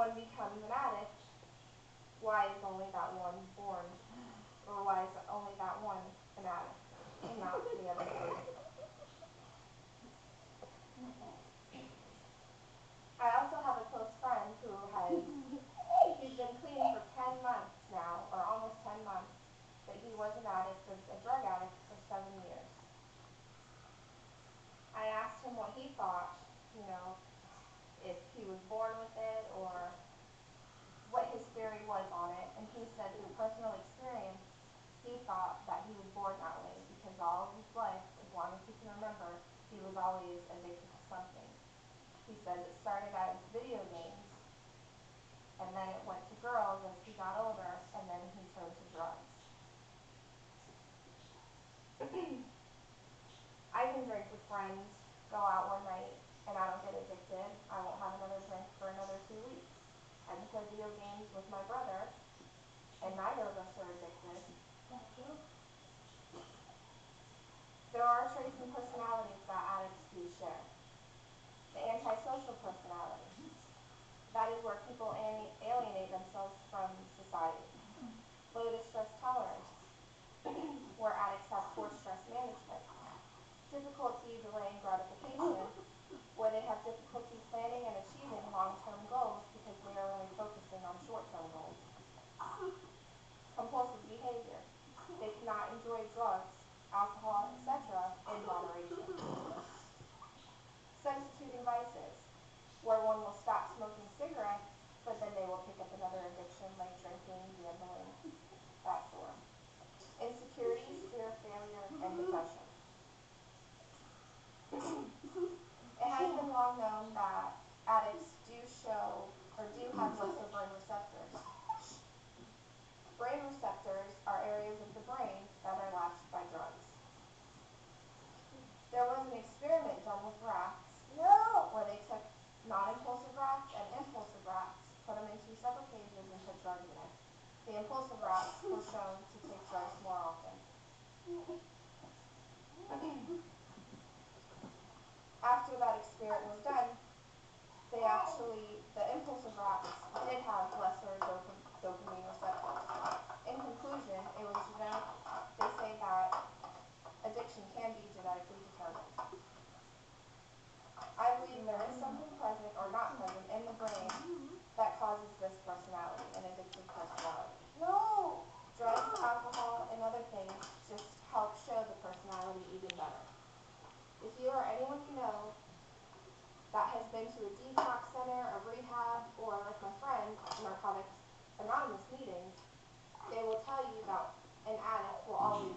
one becomes an addict, why is only that one born? Or why is only that one an addict and not the other three? I also have a close friend who he's been clean for 10 months now, or almost 10 months, but he was an addict, a drug addict for 7 years. I asked him what he thought, if he was born with it or what his theory was on it, and he said through personal experience, he thought that he was born that way because all of his life, as long as he can remember, he was always addicted to something. He says it started out as video games, and then it went to girls as he got older, and then he turned to drugs. I can drink with friends, go out one night, and I don't get addicted. I won't have another drink for another 2 weeks. I can play video games with my brother, and neither of us are addicted. There are traits and personalities that addicts do share. The antisocial personality. That is where people alienate themselves from society. Low distress tolerance, where addicts have poor stress management. Difficulty delaying gratification, where they have difficulty planning and achieving long-term goals because they are only focusing on short-term goals. Compulsive behavior. They cannot enjoy drugs, alcohol, etc. in moderation. Substituting vices, where one will stop smoking cigarettes, but then they will pick up another addiction like drinking, gambling, that sort. Insecurities, fear of failure, and depression. It has been long known that addicts do have lesser brain receptors. Brain receptors are areas of the brain that are latched by drugs. There was an experiment done with rats where they took non-impulsive rats and impulsive rats, put them into separate cages, and put drugs in it. The impulsive rats were shown to take drugs more often. After that experiment was done, the impulsive rats did have lesser dopamine receptors. In conclusion, it was genetic. They say that addiction can be genetically determined. I believe there is something present or not present in the brain that causes this personality, an addictive personality. No! Drugs, alcohol, and other things just help show the personality even better. If you or anyone you know that has been to a detox center, a rehab, or like my friend, Narcotics Anonymous meetings, they will tell you that an addict will always